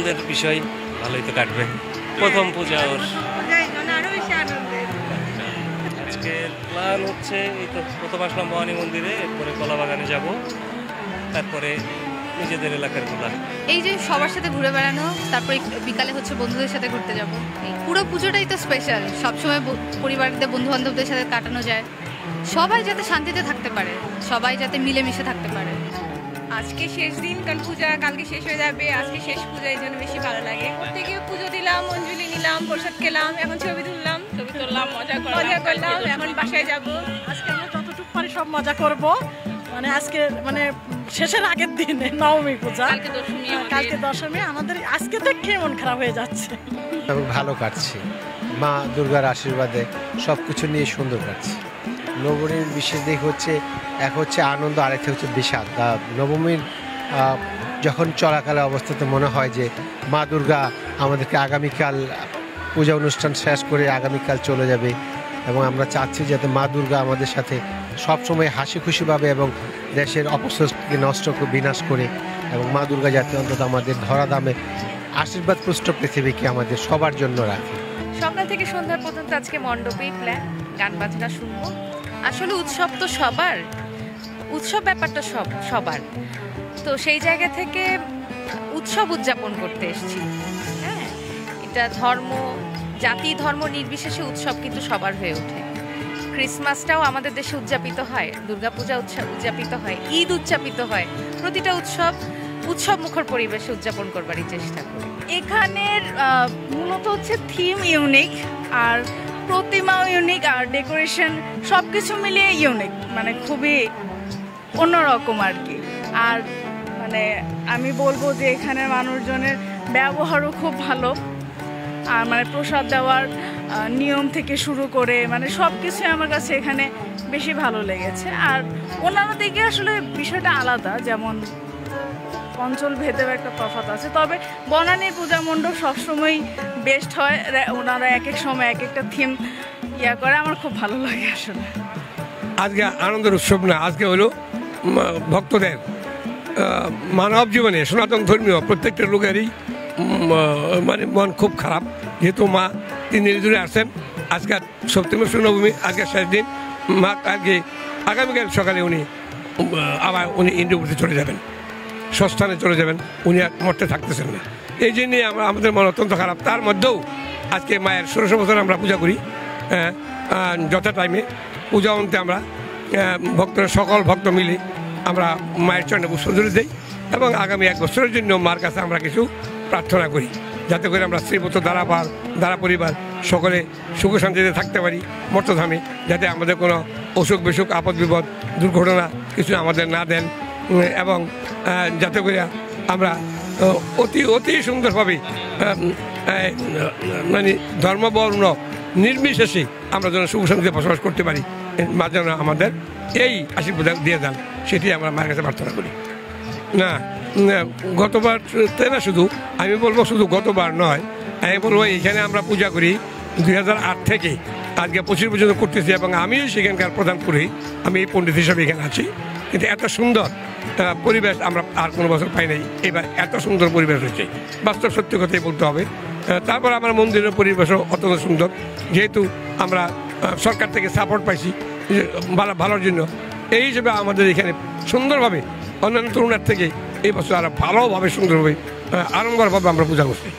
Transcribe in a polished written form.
আনন্দের বিষয়, ভালোই তো কাটবে। প্রথম পূজা ওর, আজকের প্ল্যান হচ্ছে এই তো প্রথম আসলাম ভবানী মন্দিরে, এরপরে কলাবাগানে যাব, তারপরে নিজেদের এলাকার গুলা। এই যে সবার সাথে ঘুরে বেড়ানো, তারপরে বিকালে হচ্ছে বন্ধুদের সাথে ঘুরতে যাব। এই পুরো পুজোটাই তো স্পেশাল, সবসময় পরিবারদের বন্ধু বান্ধবদের সাথে কাটানো যায়। সবাই যাতে শান্তিতে থাকতে পারে, সবাই যাতে মিলেমিশে থাকতে পারে। আজকে শেষ দিন, কারণ পূজা কালকে শেষ হয়ে যাবে, আজকে শেষ পূজা, এই জন্য বেশি ভালো লাগে। প্রত্যেকে পুজো দিলাম, অঞ্জলি নিলাম, প্রসাদ খেলাম, এখন ছবি তুললাম, মজা করলাম, এখন বাসায় যাব। আজকে আমরা যতটুকু পারি সব মজা করব। মানে আজকে মানে শেষের আগের দিন নবমী পূজা, কালকে দশমী, আমাদের আজকে থেকে মন খারাপ হয়ে যাচ্ছে। ভালো কাটছে, মা দুর্গার আশীর্বাদে সব কিছু নিয়ে সুন্দর কাটছে। নবমীর বিশেষ দিক হচ্ছে, এক হচ্ছে আনন্দ, আরেকটা হচ্ছে বিষাদ। নবমীর যখন চলাকালে অবস্থাতে মনে হয় যে মা দুর্গা আমাদেরকে আগামীকাল পূজা অনুষ্ঠান শেষ করে আগামীকাল চলে যাবে, এবং আমরা চাচ্ছি যাতে মা দুর্গা আমাদের সাথে সবসময় হাসি খুশিভাবে এবং দেশের অপশক্তি নষ্ট বিনাশ করে, এবং মা দুর্গা যাতে অন্তত আমাদের ধরাধামে আশীর্বাদ পুষ্ট পৃথিবীকে আমাদের সবার জন্য রাখে। সকাল থেকে সন্ধ্যা পর্যন্ত আজকে মণ্ডপেই প্ল্যান, গান বাজনা শুনবো। আসলে উৎসব তো সবার, উৎসব ব্যাপারটা সবার, তো সেই জায়গা থেকে উৎসব উদযাপন করতে এসেছি। হ্যাঁ, এটা ধর্ম, জাতি ধর্ম নির্বিশেষে উৎসব কিন্তু সবার হয়ে ওঠে। ক্রিসমাসটাও আমাদের দেশে উদযাপিত হয়, দুর্গাপূজা উদযাপিত হয়, ঈদ উদযাপিত হয়। প্রতিটা উৎসব মুখর পরিবেশে উদযাপন করবারই চেষ্টা করি। এখানের মূলত হচ্ছে থিম ইউনিক, আর প্রতিমাও ইউনিক, আর ডেকোরেশন সব কিছু মিলিয়ে ইউনিক, মানে খুবই অন্যরকম আর কি। আর মানে আমি বলবো যে এখানের মানুষজনের ব্যবহারও খুব ভালো, আর মানে প্রসাদ দেওয়ার নিয়ম থেকে শুরু করে মানে সব কিছু আমার কাছে এখানে বেশি ভালো লেগেছে। আর অন্যান্য দিকে আসলে বিষয়টা আলাদা, যেমন অঞ্চল ভেদেও একটা তফাৎ আছে, তবে বনানীর পূজা মণ্ডপ সবসময়ই বেস্ট হয়। ওনারা এক এক সময় এক একটা থিম করে, আমার খুব ভালো লাগে আসলে। আজকে আনন্দের উৎসব না, আজকে হলো ভক্তদের মানব জীবনে সনাতন ধর্মীয় প্রত্যেকটা লোকেরই মানে মন খুব খারাপ, যেহেতু মা 3 দিন ধরে আসছেন। আজকে সপ্তমী নবমী, আজকে শেষ দিন। মা আগামীকাল সকালে উনি আবার ইন্দ্রপুরীতে চলে যাবেন, স্বস্থানে চলে যাবেন, উনি আর মরতে থাকতেছেন না। এই জন্যই আমাদের মন অত্যন্ত খারাপ। তার মধ্যেও আজকে মায়ের 1600 বছর আমরা পূজা করি, যথা টাইমে পূজা অন্তে আমরা ভক্তরা সকল ভক্ত মিলে আমরা মায়ের চরণে পুষ্পাঞ্জলি দিই, এবং আগামী 1 বছরের জন্য মার কাছে আমরা কিছু প্রার্থনা করি, যাতে করে আমরা স্ত্রীপুত্র দ্বারা পরিবার সকলে সুখ শান্তিতে থাকতে পারি মর্তধামে, যাতে আমাদের কোনো অসুখ বিসুখ আপদ বিপদ দুর্ঘটনা কিছু আমাদের না দেন, এবং যাতে করে আমরা অতি সুন্দরভাবে মানে ধর্মবর্ণ নির্বিশেষে আমরা যেন সুখ শান্তিতে বসবাস করতে পারি, মা যেন আমাদের এই আশীর্বাদ দিয়ে দেন, সেটি আমরা মায়ের কাছে প্রার্থনা করি। না, গতবার না, শুধু আমি বলবো শুধু গতবার নয়, আমি বলবো এইখানে আমরা পূজা করি 2008 থেকে আজকে 25 পর্যন্ত করতেছি, এবং আমিও সেখানকার প্রধান পুরোহিত, আমি এই পণ্ডিত হিসাবে এখানে আছি। কিন্তু এত সুন্দর পরিবেশ আমরা আর কোনো বছর পাই নাই, এবার এত সুন্দর পরিবেশ হয়েছে, বাস্তব সত্যি কথাই বলতে হবে। তারপর আমার মন্দিরের পরিবেশও অত্যন্ত সুন্দর, যেহেতু আমরা সরকার থেকে সাপোর্ট পাইছি ভালোর জন্য। এই হিসেবে আমাদের এখানে সুন্দরভাবে অন্যান্য তরুণের থেকে এই বছর আরো ভালোভাবে সুন্দরভাবে আড়ম্বরভাবে আমরা পূজা করছি।